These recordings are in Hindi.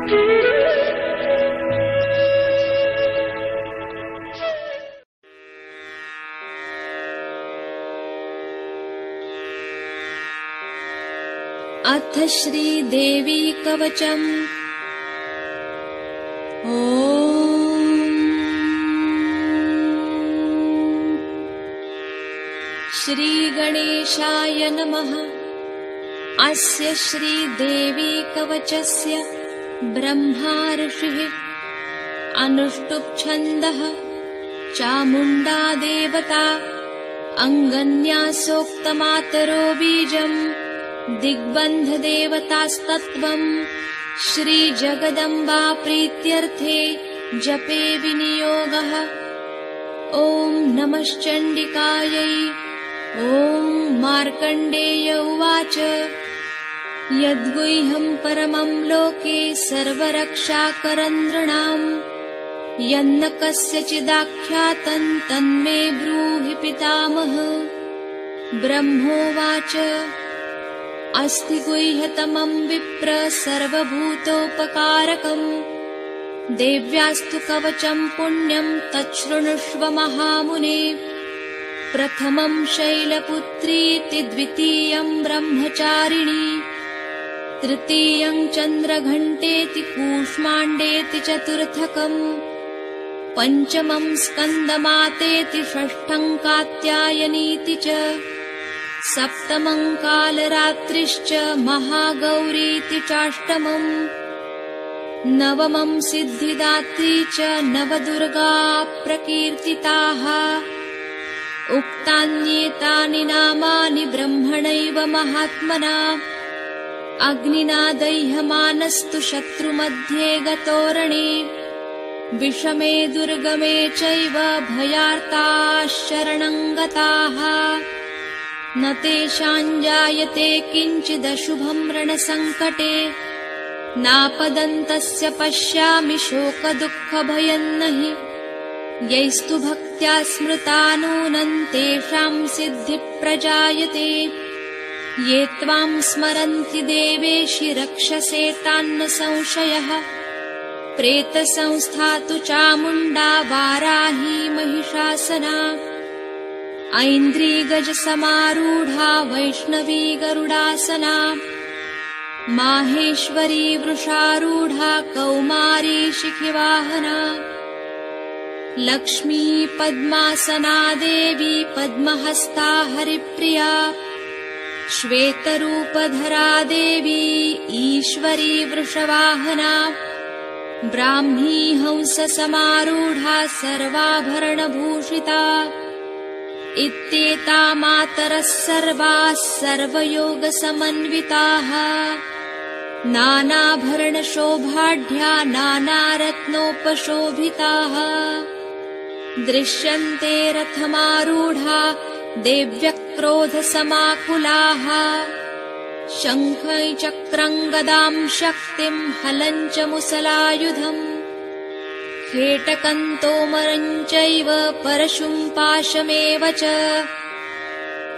अथ श्रीदेवी कवचम्। श्रीगणेशाय नमः। अस्य श्रीदेवी कवचस्य ब्रह्मा ऋषिः अनुष्टुप् छन्दः चामुण्डा देवता अङ्गन्यासोक्तमातरो बीजम् दिग्बन्धदेवतास्तत्त्वम् श्रीजगदम्बा प्रीत्यर्थे जपे विनियोगः। ॐ नमश्चण्डिकायै। ॐ मार्कण्डेय उवाच यद्गुह्यं परमं लोके सर्वरक्षाकरं नृणाम् यन्न कस्यचिदाख्यातं तन्मे ब्रूहि पितामह। ब्रह्मोवाच अस्ति गुह्यतमं विप्र सर्वभूतोपकारकम् देव्यास्तु कवचं पुण्यं तच्छृणुष्व महामुने। प्रथमं शैलपुत्रीति द्वितीयं ब्रह्मचारिणी तृतीयं चन्द्रघण्टेति कूष्माण्डेति चतुर्थकम् पञ्चमं स्कन्दमातेति षष्ठं कात्यायनीति च सप्तमं कालरात्रिश्च महागौरीति चाष्टमम् नवमं सिद्धिदात्री च नवदुर्गा प्रकीर्तिताः। उक्तान्येतानि नामानि ब्रह्मणैव महात्मना अग्निना दह्यमानस्तु शत्रुमध्ये गतोरणे विषमे दुर्गमे चैव भयार्ताः शरणं गताः न तेषां जायते किञ्चिदशुभं रणसङ्कटे नापदन्तस्य पश्यामि शोकदुःखभयं नहि यैस्तु भक्त्या स्मृता नूनं तेषां सिद्धिप्रजायते ये त्वां स्मरन्ति देवेशि रक्षसे तान्न संशयः। प्रेतसंस्था तु चामुण्डा वाराही महिषासना ऐन्द्री गजसमारूढा वैष्णवी गरुडासना माहेश्वरी वृषारूढा कौमारी शिखिवाहना लक्ष्मी पद्मासना देवी पद्महस्ता हरिप्रिया श्वेतरूपधरा देवी ईश्वरी वृषवाहना ब्राह्मी हंससमारूढा सर्वाभरणभूषिता इत्येता मातरः सर्वाः सर्वयोगसमन्विताः नानाभरणशोभाढ्या नानारत्नोपशोभिताः दृश्यन्ते रथमारूढा देव्यः क्रोधसमाकुलाः शङ्खं चक्रं गदां शक्तिं हलं च मुसलायुधम् खेटकं तोमरं चैव परशुं पाशमेव च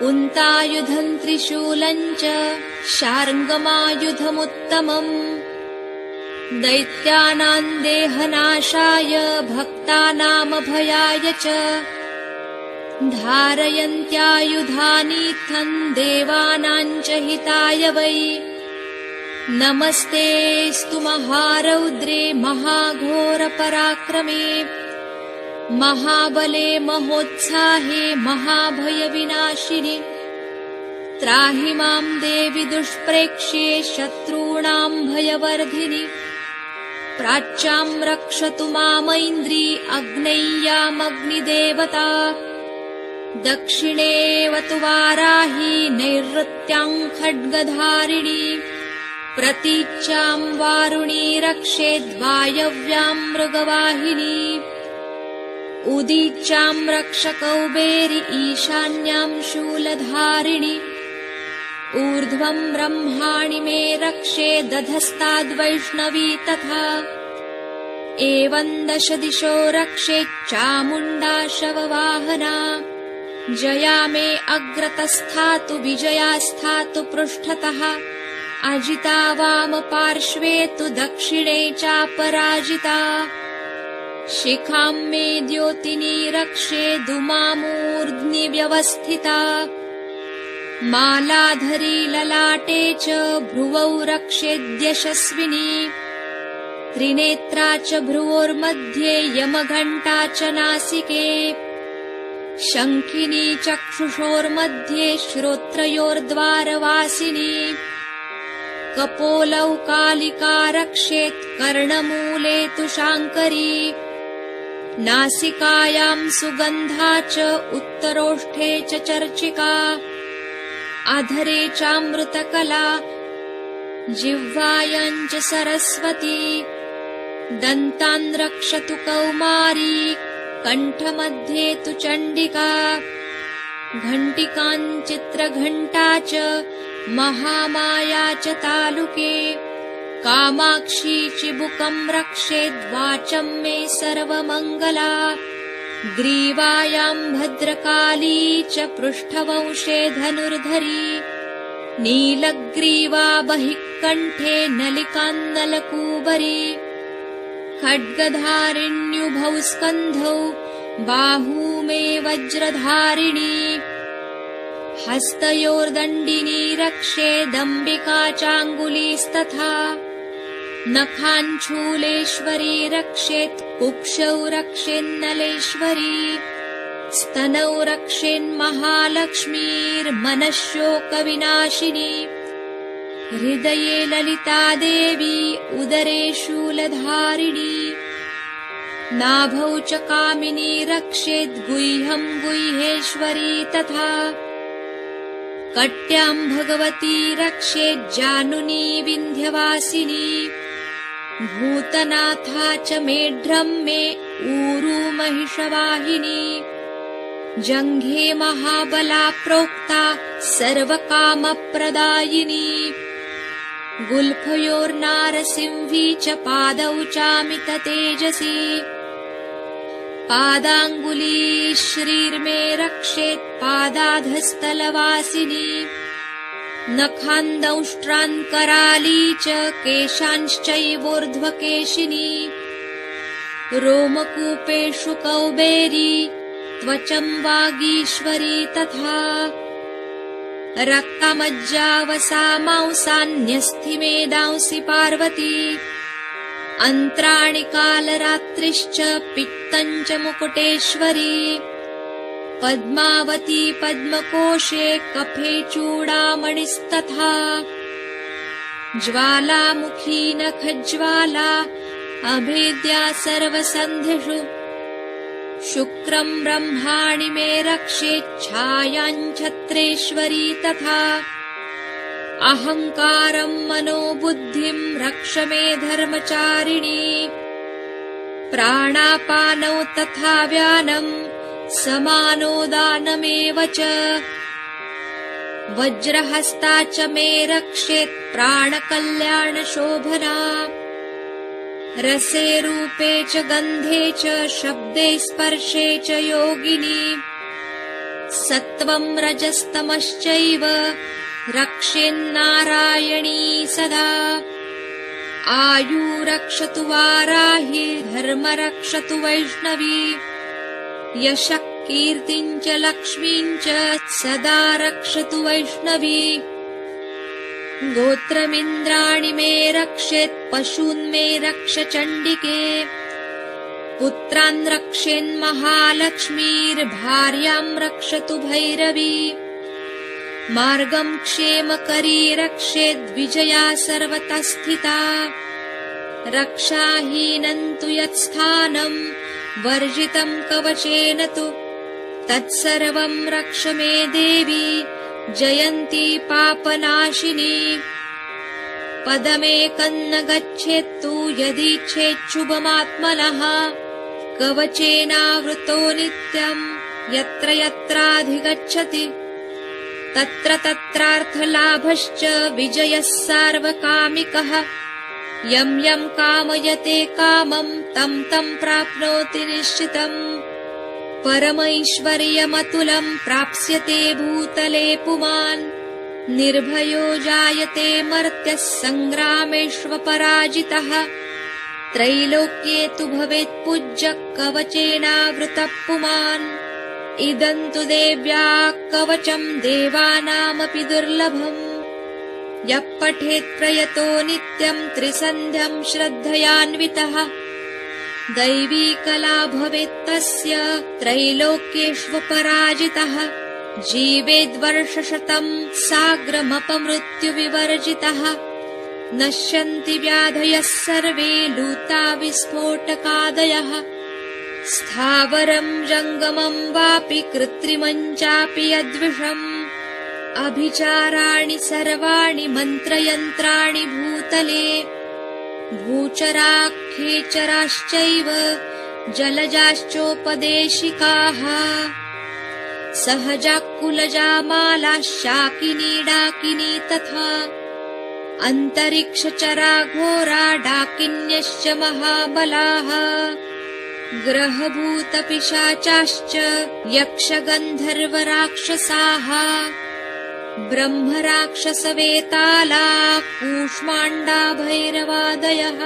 कुन्तायुधं त्रिशूलं च शार्ङ्गमायुधमुत्तमम् दैत्यानां देहनाशाय भक्तानामभयाय च धारयन्त्यायुधानीत्थं देवानां च हिताय वै नमस्तेऽस्तु महारौद्रे महाघोरपराक्रमे महाबले महोत्साहे महाभयविनाशिने त्राहि मां देवि दुष्प्रेक्ष्ये शत्रूणां भयवर्धिनि प्राच्यां रक्षतु मामैन्द्री अग्नेय्यामग्निदेवता दक्षिणेवतु वाराही नैऋत्यां खड्गधारिणी प्रतीच्यां वारुणी रक्षेद्वायव्यां मृगवाहिनी उदीच्यां रक्षकौबेरि ईशान्यां शूलधारिणी ऊर्ध्वं ब्रह्माणि मे रक्षेदधस्ताद्वैष्णवी तथा एवं 10 दिशो रक्षेच्चामुण्डा शववाहना जया मे अग्रतस्थातु विजया स्थातु पृष्ठतः अजिता वामपार्श्वे तु दक्षिणे चापराजिता शिखां मे द्योतिनी रक्षे दुमामूर्ध्नि व्यवस्थिता मालाधरी ललाटे च भ्रुवौ रक्षेद्यशस्विनी त्रिनेत्रा च भ्रुवोर्मध्ये यमघण्टा च नासिके शङ्खिनी चक्षुषोर्मध्ये श्रोत्रयोर्द्वारवासिनी कपोलौ कालिका रक्षेत् कर्णमूले तु शाङ्करी नासिकायां सुगन्धा च उत्तरोष्ठे च चर्चिका अधरे चामृतकला जिह्वायां च सरस्वती दन्तान् रक्षतु कौमारी कण्ठमध्ये तु चण्डिका घण्टिकां चित्रघण्टा च महामाया च तालुके कामाक्षी चिबुकं रक्षेद्वाचं मे सर्वमङ्गला ग्रीवायां भद्रकाली च पृष्ठवंशे धनुर्धरी नीलग्रीवा बहिः कण्ठे नलिकान्नलकूबरी खड्गधारिण्युभौ स्कन्धौ बाहू मे वज्रधारिणी हस्तयोर्दण्डिनी रक्षेदम्बिका चाङ्गुलीस्तथा नखाञ्छूलेश्वरी रक्षेत् कुक्षौ रक्षेन्नलेश्वरी स्तनौ रक्षेन्महालक्ष्मीर्मनःशोकविनाशिनी हृदये ललिता देवी उदरे शूलधारिणी नाभौ च कामिनी रक्षेद्गुह्यं गुह्येश्वरी तथा कट्यां भगवती रक्षेज्जानुनी विन्ध्यवासिनी भूतनाथा च मेढ्रं मे ऊरू महिषवाहिनी जङ्घे महाबला प्रोक्ता सर्वकामप्रदायिनी गुल्फयोर्नारसिंही च पादौ चामिततेजसी पादाङ्गुली श्रीर्मे रक्षेत् पादाधस्तलवासिनी नखान्दंष्ट्रान् कराली च केशांश्चैवोर्ध्वकेशिनी रोमकूपेषु कौबेरी त्वचं वागीश्वरी तथा रक्तमज्जावसा मांसान्यस्थिमेदांसि पार्वती अन्त्राणि कालरात्रिश्च पित्तं च मुकुटेश्वरी पद्मावती पद्मकोशे कफे चूडामणिस्तथा ज्वालामुखी नखज्वाला अभेद्या सर्वसन्धिषु शुक्रं ब्रह्माणि मे रक्षेच्छायां छत्रेश्वरी तथा अहङ्कारं मनोबुद्धिं रक्ष मे धर्मचारिणी प्राणापानौ तथा व्यानं समानो दानमेव च वज्रहस्ता च मे रक्षेत् प्राणकल्याणशोभना रसे रूपे च गन्धे च शब्दे स्पर्शे च योगिनी सत्त्वं रजस्तमश्चैव रक्षेन्नारायणी सदा आयु रक्षतु वाराहि धर्म रक्षतु वैष्णवी यशः कीर्तिं च लक्ष्मीं च सदा रक्षतु वैष्णवी गोत्रमिन्द्राणि मे रक्षेत् पशून् मे रक्ष चण्डिके पुत्रान् रक्षेन्महालक्ष्मीर्भार्यां रक्षतु भैरवी मार्गं क्षेमकरी रक्षेद्विजया सर्वतः स्थिता रक्षाहीनं तु यत्स्थानं वर्जितं कवचेन तु तत्सर्वं रक्ष मे देवी जयन्ती पापनाशिनी पदमेकं न गच्छेत्तु यदीच्छेच्छुभमात्मनः कवचेनावृतो नित्यं यत्र यत्राधिगच्छति तत्र तत्रार्थलाभश्च विजयः सार्वकामिकः यं यं कामयते कामं तं तं प्राप्नोति निश्चितम् परमैश्वर्यमतुलं प्राप्स्यते भूतले पुमान् निर्भयो जायते मर्त्यः सङ्ग्रामेष्वपराजितः त्रैलोक्ये तु भवेत् पूज्यः कवचेनावृतः पुमान् इदं तु देव्याः कवचं देवानामपि दुर्लभम् यः पठेत् प्रयतो नित्यं त्रिसन्ध्यं श्रद्धयान्वितः दैवी कला भवेत् तस्य त्रैलोक्येष्वपराजितः जीवेद्वर्षशतं साग्रमपमृत्युविवर्जितः नश्यन्ति व्याधयः सर्वे लूता विस्फोटकादयः स्थावरं जङ्गमं वापि कृत्रिमं चापि यद्विषम् अभिचाराणि सर्वाणि मन्त्रयन्त्राणि भूतले भूचराखेचराश्चैव जलजाश्चोपदेशिकाः सहजाकुलजा मालाः शाकिनी डाकिनी तथा अन्तरिक्षचरा घोरा डाकिन्यश्च महाबलाः ग्रहभूतपिशाचाश्च यक्षगन्धर्वराक्षसाः ब्रह्मराक्षसवेताला कूष्माण्डा भैरवादयः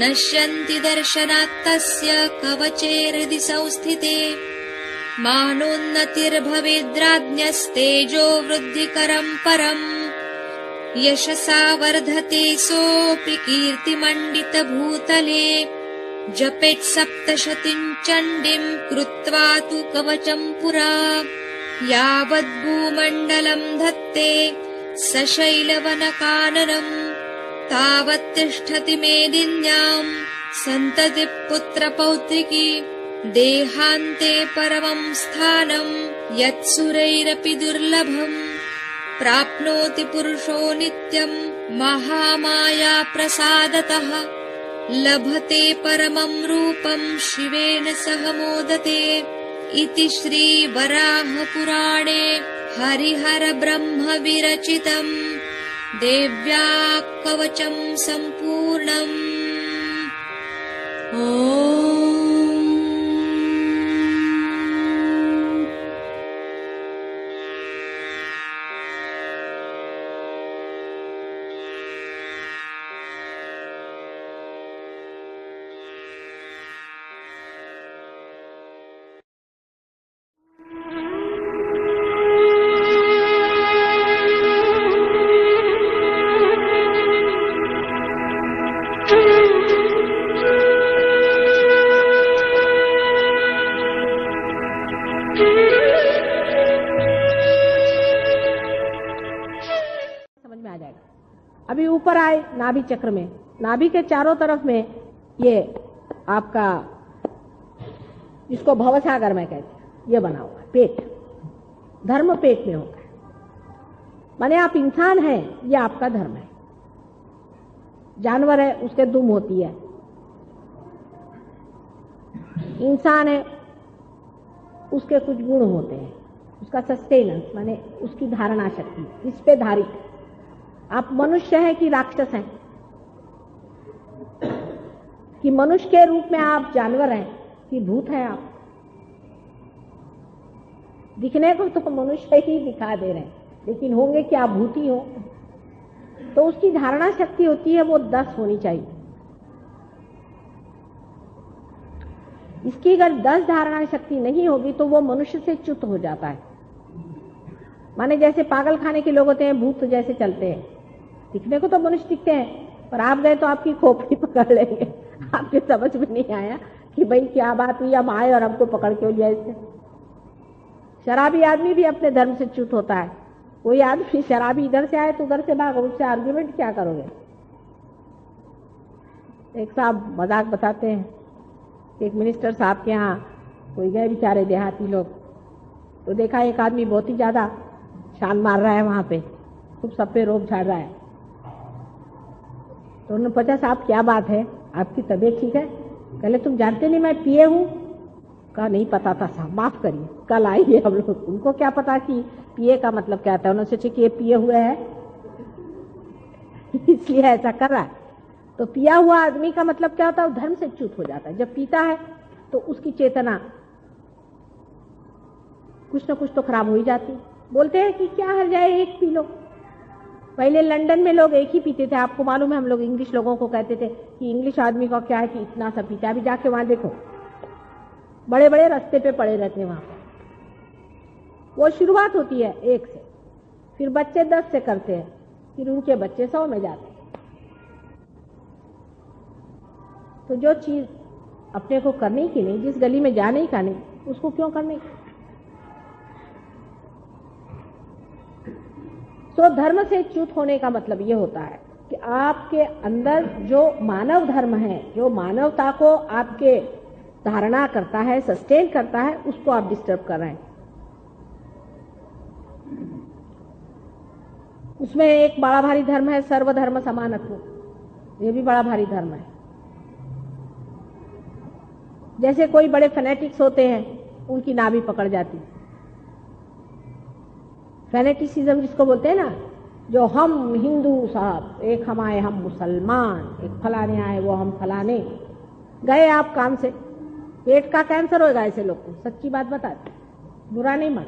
नश्यन्ति दर्शनात् तस्य कवचे हृदि संस्थिते मानोन्नतिर्भवेद्राज्ञस्तेजो वृद्धिकरं परम् यशसा वर्धते सोऽपि कीर्तिमण्डितभूतले जपेत् सप्तशतीं चण्डीं कृत्वा तु कवचं पुरा यावद्भूमण्डलं धत्ते सशैलवनकाननम् तावत् तिष्ठति मेदिन्यां सन्ततिः पुत्रपौत्रिकी देहान्ते परमं स्थानं यत्सुरैरपि दुर्लभम् प्राप्नोति पुरुषो नित्यं महामाया प्रसादतः लभते परमं रूपं शिवेन सह मोदते इति श्रीवराहपुराणे हरिहरब्रह्म विरचितम् देव्याः कवचं सम्पूर्णम्। अभी ऊपर आए नाभि चक्र में, नाभि के चारों तरफ में ये आपका, इसको भवसागर में कहते हैं, ये बना हुआ है पेट, धर्म पेट में होता है। माने आप इंसान हैं, ये आपका धर्म है। जानवर है, उसके दुम होती है। इंसान है, उसके कुछ गुण होते हैं, उसका सस्टेनेंस माने उसकी धारणा शक्ति, इस पे धारित। आप मनुष्य हैं कि राक्षस हैं, कि मनुष्य के रूप में आप जानवर हैं कि भूत हैं आप। दिखने को तो मनुष्य ही दिखा दे रहे हैं, लेकिन होंगे क्या भूत ही हो। तो उसकी धारणा शक्ति होती है वो 10 होनी चाहिए। इसकी अगर 10 धारणा शक्ति नहीं होगी तो वो मनुष्य से च्युत हो जाता है। माने जैसे पागल खाने के लोग होते हैं, भूत जैसे चलते हैं, दिखने को तो मनुष्य दिखते हैं, पर आप गए तो आपकी खोपड़ी पकड़ लेंगे। आपके समझ में नहीं आया कि भाई क्या बात हुई, हम आए और हमको पकड़ क्यों लिया इससे। शराबी आदमी भी अपने धर्म से च्युत होता है। कोई आदमी शराबी इधर से आए तो उधर से भागो, उससे आर्ग्यूमेंट क्या करोगे। एक साहब मजाक बताते हैं, एक मिनिस्टर साहब के यहाँ कोई गए बेचारे देहाती लोग, तो देखा एक आदमी बहुत ही ज्यादा शान मार रहा है वहां पे, खूब सब पे रोब झाड़ रहा है। तो उन्होंने पूछा साहब क्या बात है, आपकी तबीयत ठीक है? कहले तुम जानते नहीं मैं पिए हूँ। कहा नहीं पता था साहब, माफ करिए, कल आइए हम लोग। उनको क्या पता कि पिए का मतलब क्या था, उन्होंने सोचा कि ये पिए हुए है इसलिए ऐसा कर रहा है। तो पिया हुआ आदमी का मतलब क्या होता है, धर्म से च्युत हो जाता है। जब पीता है तो उसकी चेतना कुछ न कुछ तो खराब हो ही जाती। बोलते हैं कि क्या हर जाए एक पी लो, पहले लंदन में लोग एक ही पीते थे। आपको मालूम है, हम लोग इंग्लिश लोगों को कहते थे कि इंग्लिश आदमी का क्या है कि इतना सा पीता है। अभी जाके वहां देखो, बड़े बड़े रास्ते पे पड़े रहते हैं वहां पर। वो शुरुआत होती है 1 से, फिर बच्चे 10 से करते हैं, फिर उनके बच्चे 100 में जाते हैं। तो जो चीज अपने को करने की नहीं, जिस गली में जाने का नहीं, उसको क्यों करने की। तो धर्म से च्युत होने का मतलब ये होता है कि आपके अंदर जो मानव धर्म है, जो मानवता को आपके धारणा करता है, सस्टेन करता है, उसको आप डिस्टर्ब कर रहे हैं। उसमें एक बड़ा भारी धर्म है सर्वधर्म समानत्व। ये भी बड़ा भारी धर्म है। जैसे कोई बड़े फैनेटिक्स होते हैं, उनकी नाभि पकड़ जाती। फैनेटिसिज्म जिसको बोलते हैं ना, जो हम हिंदू साहब, एक हम आए हम मुसलमान, एक फलाने आए वो हम फलाने। गए आप काम से, पेट का कैंसर होगा ऐसे लोग को, सच्ची बात बताते, बुरा नहीं मान।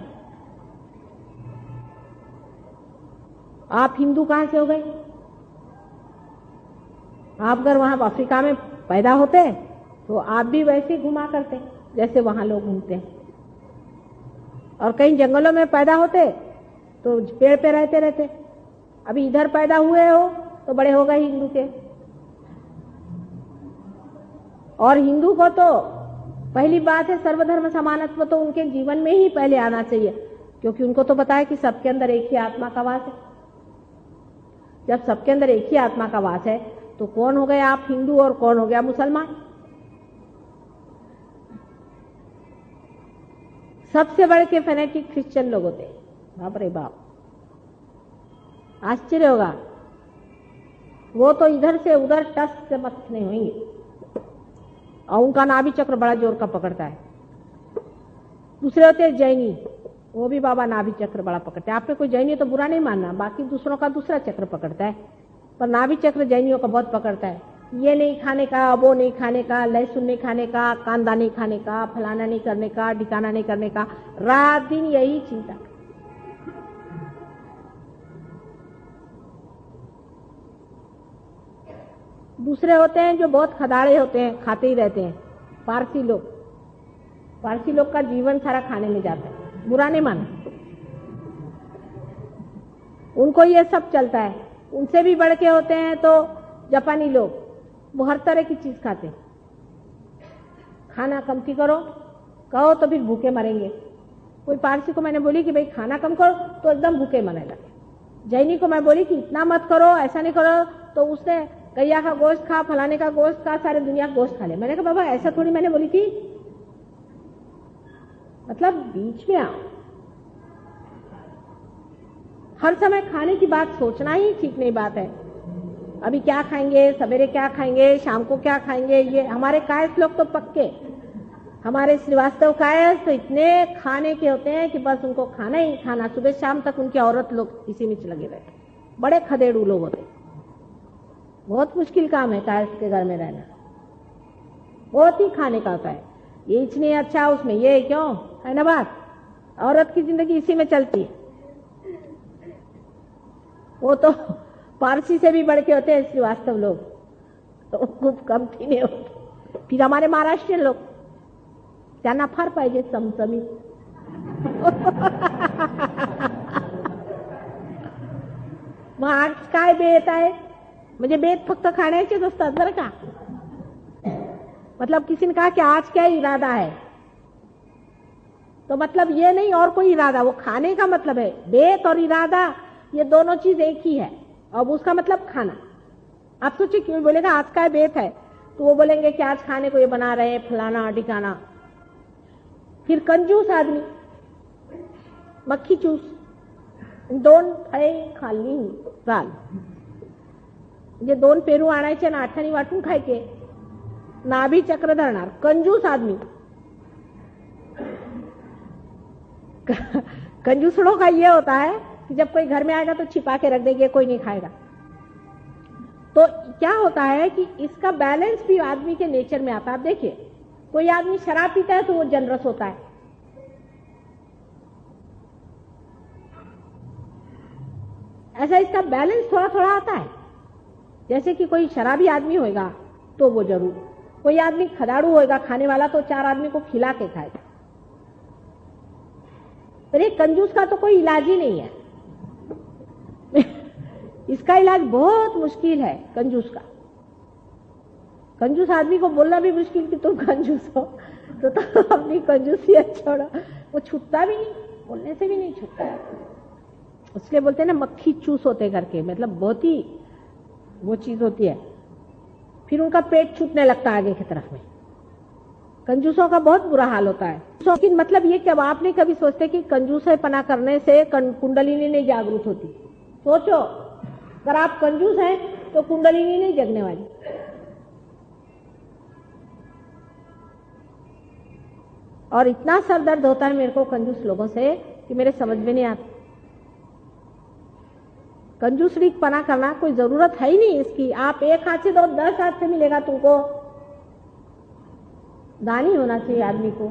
आप हिंदू कहां से हो गए? आप अगर वहां अफ्रीका में पैदा होते तो आप भी वैसे घुमा करते जैसे वहां लोग घूमते हैं। और कहीं जंगलों में पैदा होते तो पेड़ पे रहते रहते। अभी इधर पैदा हुए हो तो बड़े हो गए हिंदू के। और हिंदू को तो पहली बात है सर्वधर्म समानत्व, तो उनके जीवन में ही पहले आना चाहिए, क्योंकि उनको तो पता है कि सबके अंदर एक ही आत्मा का वास है। जब सबके अंदर एक ही आत्मा का वास है तो कौन हो गए आप हिंदू और कौन हो गया मुसलमान। सबसे बड़े के फैनेटिक क्रिश्चियन लोग होते हैं। बाप रे बाप, आश्चर्य होगा। वो तो इधर से उधर टस से मत नहीं होंगे, और उनका नाभि चक्र बड़ा जोर का पकड़ता है। दूसरे होते हैं जैनी, वो भी बाबा नाभि चक्र बड़ा पकड़ते हैं। आप पे कोई जैनी तो बुरा नहीं मानना, बाकी दूसरों का दूसरा चक्र पकड़ता है, पर नाभि चक्र जैनियों का बहुत पकड़ता है। ये नहीं खाने का, वो नहीं खाने का, लहसुन नहीं खाने का, कांदा नहीं खाने का, फलाना नहीं करने का, ठिकाना नहीं करने का, रात दिन यही चिंता। दूसरे होते हैं जो बहुत खदाड़े होते हैं, खाते ही रहते हैं, पारसी लोग। पारसी लोग का जीवन सारा खाने में जाता है, बुरा नहीं माना, उनको ये सब चलता है। उनसे भी बढ़ के होते हैं तो जापानी लोग, वो हर तरह की चीज खाते हैं। खाना कमती करो कहो तो फिर भूखे मरेंगे। कोई पारसी को मैंने बोली कि भाई खाना कम करो तो एकदम भूखे मरने लगे। जैनी को मैं बोली कि इतना मत करो, ऐसा नहीं करो, तो उसने गैया का गोश्त खा, फलाने का गोश्त खा, सारे दुनिया का गोश्त खा ले। मैंने कहा बाबा ऐसा थोड़ी मैंने बोली थी, मतलब बीच में आओ। हर समय खाने की बात सोचना ही ठीक नहीं बात है। अभी क्या खाएंगे, सवेरे क्या खाएंगे, शाम को क्या खाएंगे, ये हमारे कायस लोग तो पक्के, हमारे श्रीवास्तव कायस तो इतने खाने के होते हैं कि बस उनको खाना ही खाना, सुबह शाम तक उनकी औरत लोग इसी में लगे रहते। बड़े खदेड़ू लोग होते, बहुत मुश्किल काम है कायस के घर में रहना, बहुत ही खाने का होता है। ये इतनी अच्छा उसमें ये क्यों है ना बात, औरत की जिंदगी इसी में चलती है। वो तो पारसी से भी बढ़ के होते हैं श्रीवास्तव लोग, तो खूप कम थी नहीं होते। फिर हमारे महाराष्ट्रीयन लोग, त्यांना फार पाहिजे चमचमीत। मग आज काय बेत आहे, म्हणजे बेत फक्त खाण्याचेच असतात बरं का। मतलब किसी ने कहा कि आज क्या इरादा है, तो मतलब ये नहीं और कोई इरादा, वो खाने का मतलब है। बेत और इरादा ये दोनों चीज एक ही है, अब उसका मतलब खाना। आप सोचिए क्यों बोलेगा आज का बेत है, तो वो बोलेंगे कि आज खाने को ये बना रहे हैं फलाना ठिकाना। फिर कंजूस आदमी, मक्खी चूस, 2 फळे खाल्ली चाल, म्हणजे 2 पेरू आणायचे ना 8 वाटून खायचे, नाभी चक्र धरणार। कंजूस आदमी, कंजूसड़ों का ये होता है कि जब कोई घर में आएगा तो छिपा के रख देंगे, कोई नहीं खाएगा। तो क्या होता है कि इसका बैलेंस भी आदमी के नेचर में आता है। आप देखिए, कोई आदमी शराब पीता है तो वो जनरस होता है, ऐसा इसका बैलेंस थोड़ा थोड़ा आता है। जैसे कि कोई शराबी आदमी होगा तो वो जरूर, कोई आदमी खदाड़ू होगा खाने वाला तो 4 आदमी को खिला के खाएगा। पर एक कंजूस का तो कोई इलाज ही नहीं है। इसका इलाज बहुत मुश्किल है कंजूस का। कंजूस आदमी को बोलना भी मुश्किल कि तुम कंजूस हो, तो अपनी कंजूसियत छोड़ो। वो छूटता भी नहीं, बोलने से भी नहीं छूटता है। इसलिए बोलते हैं ना मक्खी चूस होते करके, मतलब बहुत ही वो चीज होती है। फिर उनका पेट छूटने लगता है आगे की तरफ में। कंजूसों का बहुत बुरा हाल होता है। लेकिन मतलब ये कि अब आपने कभी सोचते कि कंजूसपना करने से कुंडलिनी नहीं जागृत होती? सोचो, अगर आप कंजूस हैं तो कुंडलिनी नहीं जगने वाली। और इतना सर दर्द होता है मेरे को कंजूस लोगों से कि मेरे समझ में नहीं आता। कंजूसरी पना करना कोई जरूरत है ही नहीं इसकी। आप एक हाथ से दो, 10 हाथ से मिलेगा तुमको। दानी होना चाहिए आदमी को।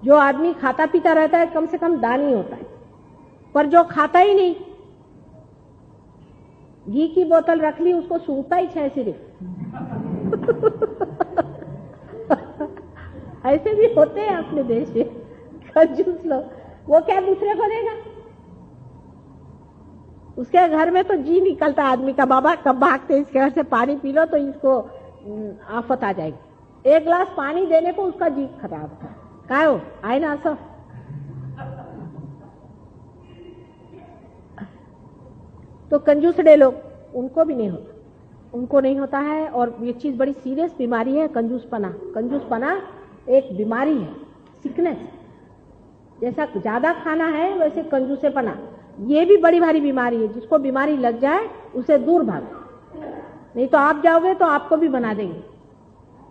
जो आदमी खाता पीता रहता है कम से कम दानी होता है। पर जो खाता ही नहीं, घी की बोतल रख ली, उसको सूंघता ही है सिर्फ। ऐसे भी होते हैं अपने देश में कंजूस लोग। वो क्या दूसरे को देगा? उसके घर में तो जी निकलता आदमी का, बाबा कब भागते इसके घर से पानी पी लो तो इसको आफत आ जाएगी। 1 गिलास पानी देने को उसका जी खराब था। क्या हो आए ना सब। तो कंजूसड़े लोग, उनको भी नहीं होता, उनको नहीं होता है। और ये चीज बड़ी सीरियस बीमारी है कंजूसपना। कंजूसपना एक बीमारी है, सिकनेस। जैसा ज्यादा खाना है वैसे कंजूसेपना, ये भी बड़ी भारी बीमारी है। जिसको बीमारी लग जाए उसे दूर भागो, नहीं तो आप जाओगे तो आपको भी बना देंगे।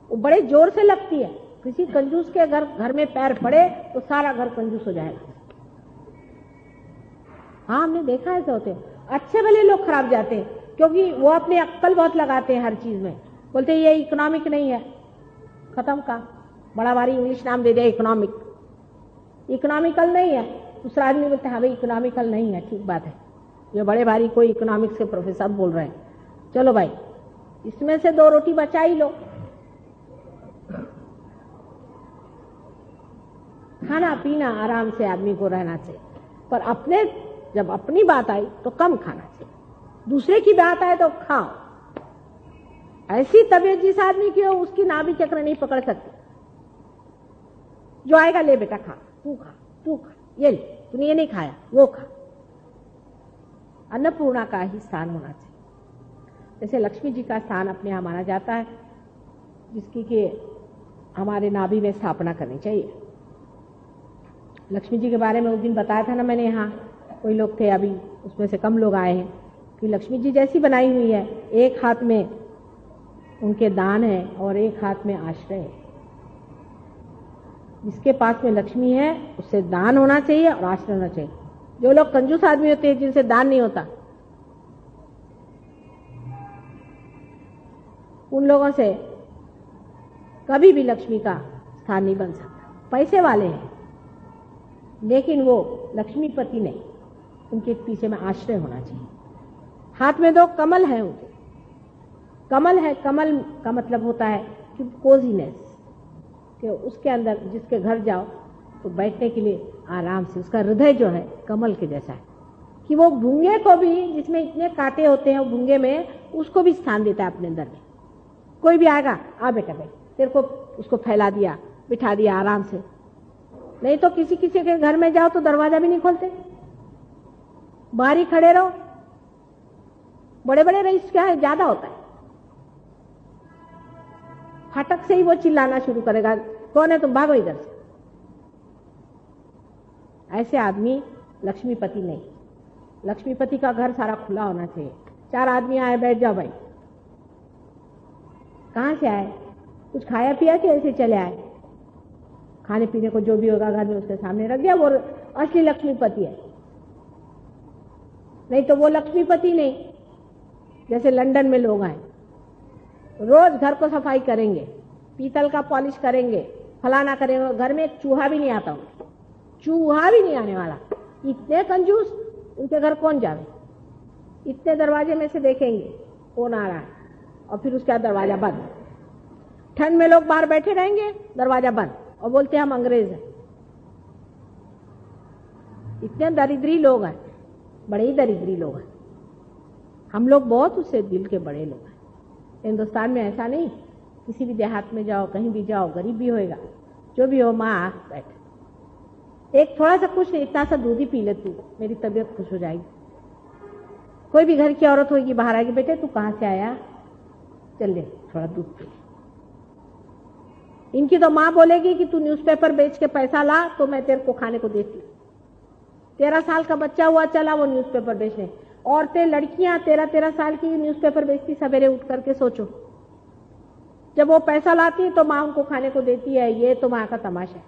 वो बड़े जोर से लगती है। किसी कंजूस के घर में पैर पड़े तो सारा घर कंजूस हो जाएगा। हाँ, हमने देखा है ऐसे होते हैं। अच्छे भले लोग खराब जाते हैं क्योंकि वो अपने अक्कल बहुत लगाते हैं हर चीज में। बोलते हैं ये इकोनॉमिक नहीं है, खत्म का बड़ा भारी इंग्लिश नाम दे दिया इकोनॉमिक। इकोनॉमिकल नहीं है। दूसरा आदमी बोलते हैं हाँ भाई इकोनॉमिकल नहीं है, ठीक बात है, ये बड़े भारी कोई इकोनॉमिक्स के प्रोफेसर बोल रहे हैं। चलो भाई इसमें से 2 रोटी बचा ही लो। खाना पीना आराम से आदमी को रहना चाहिए, पर अपने जब अपनी बात आई तो कम खाना चाहिए। दूसरे की बात आए तो खाओ। ऐसी तबीयत जिस आदमी की हो उसकी नाभि चक्र नहीं पकड़ सकती। जो आएगा ले बेटा खा, तू खा, तू खा, ये ले, तूने ये नहीं खाया वो खा। अन्नपूर्णा का ही स्थान होना चाहिए। जैसे लक्ष्मी जी का स्थान अपने यहाँ माना जाता है, जिसकी कि हमारे नाभि में स्थापना करनी चाहिए। लक्ष्मी जी के बारे में उस दिन बताया था ना मैंने, यहाँ कोई लोग थे, अभी उसमें से कम लोग आए हैं, कि लक्ष्मी जी जैसी बनाई हुई है। एक हाथ में उनके दान है और एक हाथ में आश्रय है। जिसके पास में लक्ष्मी है उससे दान होना चाहिए और आश्रय होना चाहिए। जो लोग कंजूस आदमी होते हैं जिनसे दान नहीं होता, उन लोगों से कभी भी लक्ष्मी का स्थान नहीं बन सकता। पैसे वाले हैं लेकिन वो लक्ष्मीपति नहीं, उनके पीछे में आश्रय होना चाहिए। हाथ में 2 कमल है उनके। कमल है, कमल का मतलब होता है कि कोजीनेस, कि उसके अंदर जिसके घर जाओ तो बैठने के लिए आराम से, उसका हृदय जो है कमल के जैसा है कि वो भूंगे को भी, जिसमें इतने कांटे होते हैं भूंगे में, उसको भी स्थान देता है अपने अंदर में। कोई भी आएगा, आ बेटा बैठ, तेरे को उसको फैला दिया, बिठा दिया आराम से। नहीं तो किसी किसी के घर में जाओ तो दरवाजा भी नहीं खोलते, बाहर ही खड़े रहो। बड़े बड़े रईस क्या है, ज्यादा होता है, फाटक से ही वो चिल्लाना शुरू करेगा, कौन है तुम, भागो इधर से। ऐसे आदमी लक्ष्मीपति नहीं। लक्ष्मीपति का घर सारा खुला होना चाहिए। 4 आदमी आए, बैठ जाओ भाई। कहाँ से आए, कुछ खाया पिया कि ऐसे चले आए? खाने पीने को जो भी होगा घर में उसके सामने रख दिया, वो असली लक्ष्मीपति है। नहीं तो वो लक्ष्मीपति नहीं। जैसे लंदन में लोग आए, रोज घर को सफाई करेंगे, पीतल का पॉलिश करेंगे, फलाना करेंगे, घर में एक चूहा भी नहीं आता, चूहा भी नहीं आने वाला, इतने कंजूस, उनके घर कौन जावे? इतने दरवाजे में से देखेंगे कौन आ रहा है, और फिर उसके बाद दरवाजा बंद। ठंड में लोग बाहर बैठे रहेंगे, दरवाजा बंद, और बोलते हैं हम अंग्रेज हैं। इतने दरिद्री लोग हैं, बड़े ही दरिद्री लोग हैं। हम लोग बहुत उससे दिल के बड़े लोग हैं। हिंदुस्तान में ऐसा नहीं, किसी भी देहात में जाओ, कहीं भी जाओ, गरीब भी होएगा, जो भी हो, माँ बैठ, एक थोड़ा सा कुछ नहीं, इतना सा दूध ही पी ले तू, मेरी तबीयत खुश हो जाएगी। कोई भी घर की औरत होगी, बाहर आएगी, बेटे तू कहाँ से आया, चल ले थोड़ा दूध पी। इनकी तो माँ बोलेगी कि तू न्यूज़पेपर बेच के पैसा ला तो मैं तेरे को खाने को देती। 13 साल का बच्चा हुआ, चला वो न्यूज़पेपर बेचने। औरतें, लड़कियां 13-13 साल की न्यूज़पेपर बेचती सवेरे उठ करके, सोचो। जब वो पैसा लाती तो माँ उनको खाने को देती है। ये तो माँ का तमाशा है।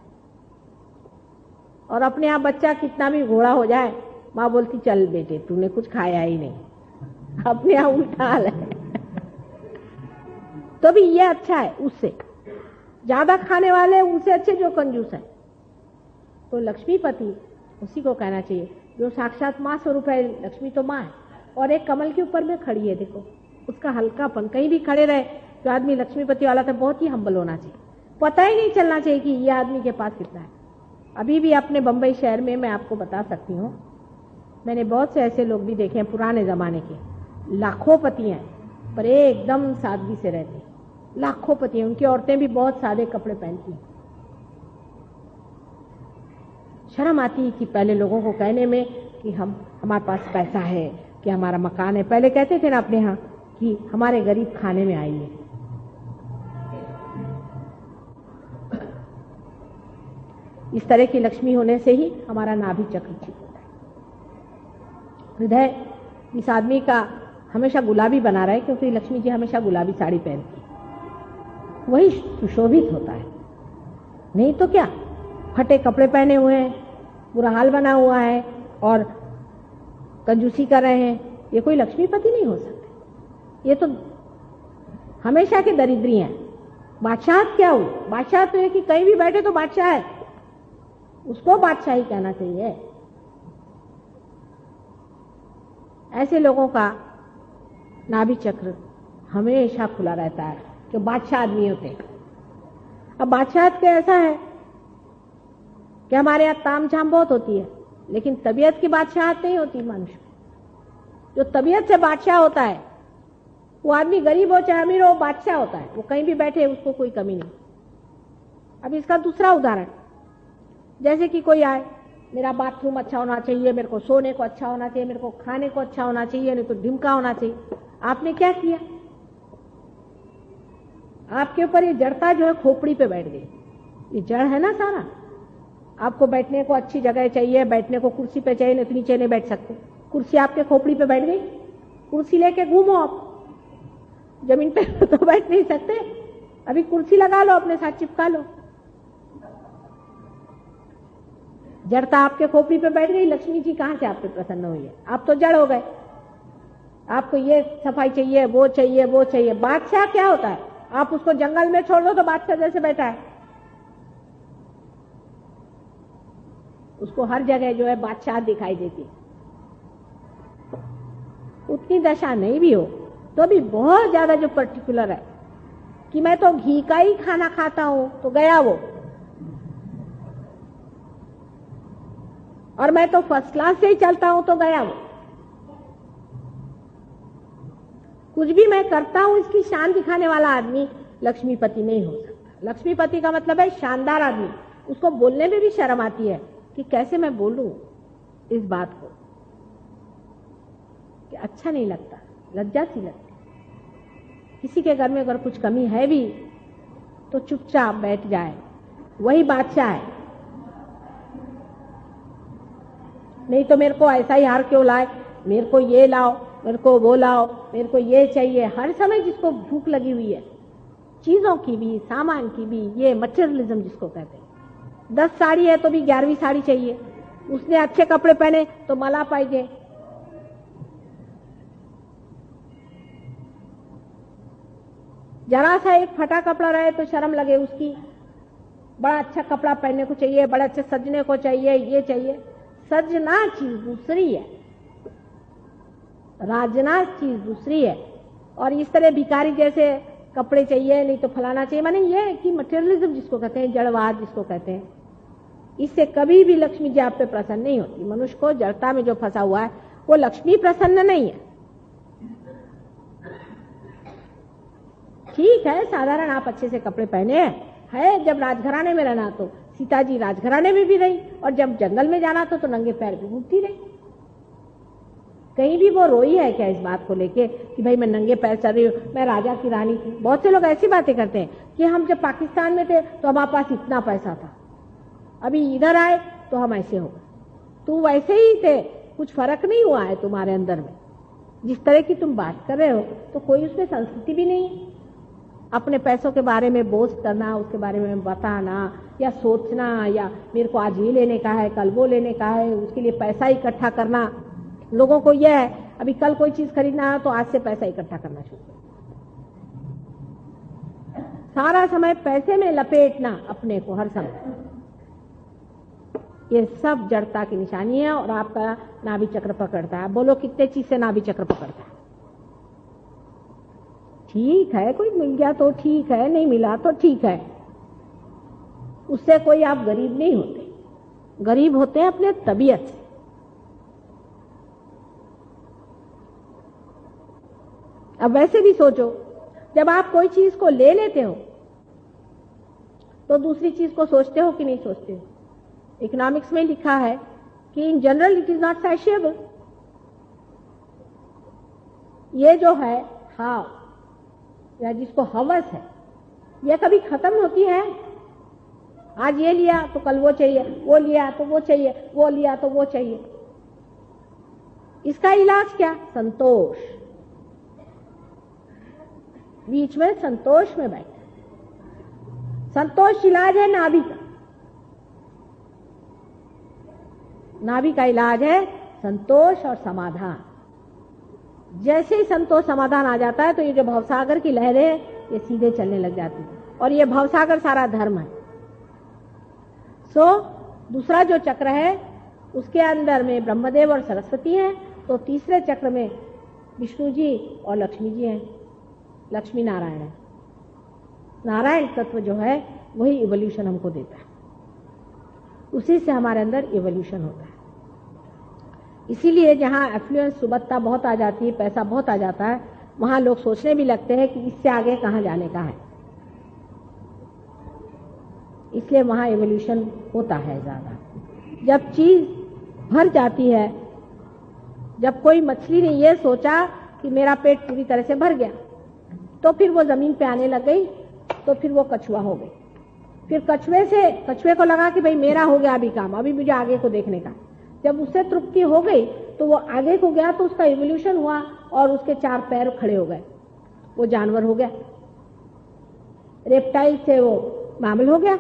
और अपने आप बच्चा कितना भी घोड़ा हो जाए, माँ बोलती चल बेटे तूने कुछ खाया ही नहीं। अपने आप उल्टा हाल है। तो भी ये अच्छा है, उससे ज्यादा खाने वाले उनसे अच्छे जो कंजूस है। तो लक्ष्मीपति उसी को कहना चाहिए जो साक्षात माँ स्वरूप है। लक्ष्मी तो माँ है, और एक कमल के ऊपर में खड़ी है। देखो उसका हल्कापन, कहीं भी खड़े रहे जो आदमी लक्ष्मीपति वाला था, बहुत ही हम्बल होना चाहिए। पता ही नहीं चलना चाहिए कि ये आदमी के पास कितना है। अभी भी अपने बंबई शहर में मैं आपको बता सकती हूँ, मैंने बहुत से ऐसे लोग भी देखे हैं पुराने जमाने के, लाखोंपति हैं, पर एकदम सादगी से रहते हैं। लाखोंपति हैं, उनकी औरतें भी बहुत सादे कपड़े पहनती हैं। शर्म आती है कि पहले लोगों को कहने में कि हमारे पास पैसा है, कि हमारा मकान है। पहले कहते थे ना अपने यहाँ कि हमारे गरीब खाने में आइए। इस तरह की लक्ष्मी होने से ही हमारा नाभि चक्र ठीक होता है। हृदय इस आदमी का हमेशा गुलाबी बना रहा है, क्योंकि लक्ष्मी जी हमेशा गुलाबी साड़ी पहनती है, वही सुशोभित होता है। नहीं तो क्या, फटे कपड़े पहने हुए हैं, बुरा हाल बना हुआ है और कंजूसी कर रहे हैं, ये कोई लक्ष्मीपति नहीं हो सकते। ये तो हमेशा के दरिद्री हैं। बादशाह क्या हुई? बादशाह तो है कि कहीं भी बैठे तो बादशाह है, उसको बादशाह ही कहना चाहिए। ऐसे लोगों का नाभि चक्र हमेशा खुला रहता है, जो बादशाह आदमी होते हैं। अब बादशाह का ऐसा है कि हमारे यहाँ ताम झाम बहुत होती है, लेकिन तबीयत की बादशाहत नहीं होती मनुष्य। जो तबीयत से बादशाह होता है वो आदमी गरीब हो चाहे अमीर हो, बादशाह होता है। वो कहीं भी बैठे उसको कोई कमी नहीं। अब इसका दूसरा उदाहरण, जैसे कि कोई आए, मेरा बाथरूम अच्छा होना चाहिए, मेरे को सोने को अच्छा होना चाहिए, मेरे को खाने को अच्छा होना चाहिए, नहीं तो ढिमका होना चाहिए। आपने क्या किया? आपके ऊपर ये जड़ता जो है खोपड़ी पे बैठ गई। ये जड़ है ना सारा। आपको बैठने को अच्छी जगह चाहिए, बैठने को कुर्सी पे चाहिए, नहीं तो नीचे नहीं बैठ सकते। कुर्सी आपके खोपड़ी पे बैठ गई, कुर्सी लेके घूमो आप, जमीन पे तो बैठ नहीं सकते। अभी कुर्सी लगा लो, अपने साथ चिपका लो। जड़ता आपके खोपड़ी पे बैठ गई। लक्ष्मी जी कहां से आप पे प्रसन्न हुई है? आप तो जड़ हो गए। आपको ये सफाई चाहिए, वो चाहिए, वो चाहिए। बादशाह क्या होता है? आप उसको जंगल में छोड़ दो तो बादशाह जैसे बैठा है। उसको हर जगह जो है बादशाह दिखाई देती है। उतनी दशा नहीं भी हो तो भी बहुत ज्यादा जो पर्टिकुलर है कि मैं तो घी का ही खाना खाता हूं, तो गया वो। और मैं तो फर्स्ट क्लास से ही चलता हूं, तो गया वो। कुछ भी मैं करता हूं इसकी शान दिखाने वाला आदमी लक्ष्मीपति नहीं हो सकता। लक्ष्मीपति का मतलब है शानदार आदमी। उसको बोलने में भी शर्म आती है कि कैसे मैं बोलूं इस बात को, कि अच्छा नहीं लगता, लज्जा सी लगती। किसी के घर में अगर कुछ कमी है भी तो चुपचाप बैठ जाए, वही बादशाह है। नहीं तो मेरे को ऐसा ही हार क्यों लाए, मेरे को ये लाओ, मेरे को वो लाओ, मेरे को ये चाहिए। हर समय जिसको भूख लगी हुई है, चीजों की भी, सामान की भी, ये मटेरियलिज्म जिसको कहते हैं। 10 साड़ी है तो भी 11वीं साड़ी चाहिए। उसने अच्छे कपड़े पहने तो मला पाइजे। जरा सा एक फटा कपड़ा रहे तो शर्म लगे उसकी। बड़ा अच्छा कपड़ा पहनने को चाहिए, बड़ा अच्छे सजने को चाहिए, ये चाहिए। सजना चीज दूसरी है, राजना चीज दूसरी है। और इस तरह भिखारी जैसे कपड़े चाहिए, नहीं तो फलाना चाहिए, माने ये कि मटेरियलिज्म जिसको कहते हैं, जड़वाद जिसको कहते हैं, इससे कभी भी लक्ष्मी जी आप पे प्रसन्न नहीं होती। मनुष्य को जड़ता में जो फंसा हुआ है वो लक्ष्मी प्रसन्न नहीं है। ठीक है, साधारण आप अच्छे से कपड़े पहने है, जब राजघराने में रहना तो सीता जी राजघराने में भी रही, और जब जंगल में जाना तो नंगे पैर भी घूमती रही। कहीं भी वो रोई है क्या इस बात को लेके कि भाई मैं नंगे पैर चल रही हूँ, मैं राजा की रानी थी? बहुत से लोग ऐसी बातें करते हैं कि हम जब पाकिस्तान में थे तो हमारे पास इतना पैसा था, अभी इधर आए तो हम ऐसे हो गए। तो वैसे ही थे, कुछ फर्क नहीं हुआ है तुम्हारे अंदर में। जिस तरह की तुम बात कर रहे हो तो कोई उसमें संस्कृति भी नहीं है। अपने पैसों के बारे में बोझ करना, उसके बारे में बताना या सोचना, या मेरे को आज ये लेने का है, कल वो लेने का है, उसके लिए पैसा इकट्ठा करना। लोगों को यह है अभी कल कोई चीज खरीदना है तो आज से पैसा इकट्ठा करना शुरू करो। सारा समय पैसे में लपेटना अपने को हर समय, ये सब जड़ता की निशानी है। और आपका नाभि चक्र पकड़ता है। बोलो कितने चीज से नाभि चक्र पकड़ता है? ठीक है, कोई मिल गया तो ठीक है, नहीं मिला तो ठीक है, उससे कोई आप गरीब नहीं होते। गरीब होते हैं अपने तबीयत से। अब वैसे भी सोचो, जब आप कोई चीज को ले लेते हो तो दूसरी चीज को सोचते हो कि नहीं सोचते हो? इकोनॉमिक्स में लिखा है कि in general it is not satiable. ये जो है हाव या जिसको हवस है, ये कभी खत्म होती है? आज ये लिया तो कल वो चाहिए, वो लिया तो वो चाहिए, वो लिया तो वो चाहिए। इसका इलाज क्या? संतोष। बीच में संतोष में बैठे। संतोष इलाज है नाभि का। नाभि का इलाज है संतोष और समाधान। जैसे ही संतोष समाधान आ जाता है तो ये जो भवसागर की लहरें हैं ये सीधे चलने लग जाती है। और ये भवसागर सारा धर्म है। दूसरा जो चक्र है उसके अंदर में ब्रह्मदेव और सरस्वती हैं, तो तीसरे चक्र में विष्णु जी और लक्ष्मी जी हैं। लक्ष्मी नारायण है। नारायण तत्व जो है वही इवोल्यूशन हमको देता है, उसी से हमारे अंदर इवोल्यूशन होता है। इसीलिए जहाँ एफ्लुएंस सुबत्ता बहुत आ जाती है, पैसा बहुत आ जाता है, वहाँ लोग सोचने भी लगते हैं कि इससे आगे कहाँ जाने का है। इसलिए वहाँ इवोल्यूशन होता है ज़्यादा। जब चीज़ भर जाती है, जब कोई मछली ने ये सोचा कि मेरा पेट पूरी तरह से भर गया, तो फिर वो ज़मीन पे आने लग गई, तो फिर वो कछुआ हो गई। फिर कछुए को लगा कि भाई मेरा हो गया अभी काम, अभी मुझे आगे को देखने का। जब उससे तृप्ति हो गई तो वो आगे को गया, तो उसका इवोल्यूशन हुआ और उसके 4 पैर खड़े हो गए, वो जानवर हो गया। रेप्टाइल से वो मैमल हो गया।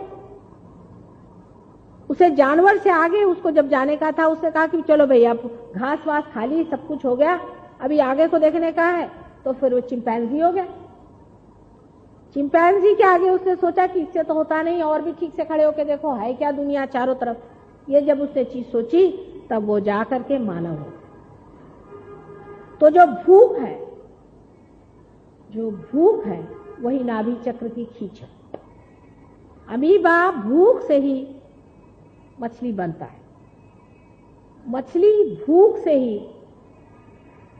उसे जानवर से आगे उसको जब जाने का था, उसने कहा कि चलो भैया घास वास खा ली, सब कुछ हो गया, अभी आगे को देखने का है, तो फिर वो चिंपैंजी हो गया। चिंपैंजी के आगे उसने सोचा कि इससे तो होता नहीं, और भी ठीक से खड़े होके देखो है क्या दुनिया चारों तरफ। ये जब उसने चीज सोची तब वो जा करके मानव हो। तो जो भूख है वही नाभि चक्र की खींच है। अमीबा भूख से ही मछली बनता है, मछली भूख से ही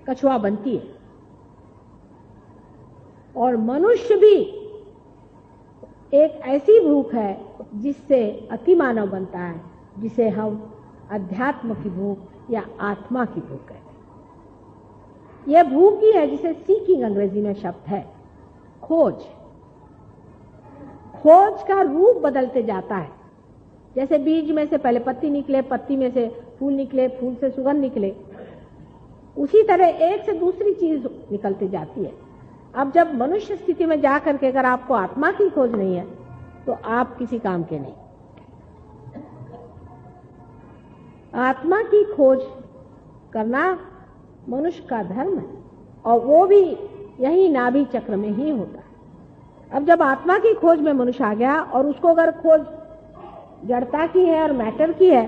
कछुआ बनती है, और मनुष्य भी एक ऐसी भूख है जिससे अति मानव बनता है, जिसे हम अध्यात्म की भूख या आत्मा की भूख कहते हैं। यह भूख ही है जिसे सीकिंग अंग्रेजी में शब्द है। खोज का रूप बदलते जाता है। जैसे बीज में से पहले पत्ती निकले, पत्ती में से फूल निकले, फूल से सुगंध निकले, उसी तरह एक से दूसरी चीज निकलती जाती है। अब जब मनुष्य स्थिति में जाकर के अगर आपको आत्मा की खोज नहीं है तो आप किसी काम के नहीं। आत्मा की खोज करना मनुष्य का धर्म है, और वो भी यही नाभि चक्र में ही होता है। अब जब आत्मा की खोज में मनुष्य आ गया, और उसको अगर खोज जड़ता की है और मैटर की है,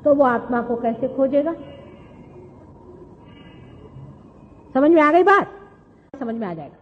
तो वो आत्मा को कैसे खोजेगा? समझ में आ गई बात? समझ में आ जाएगा।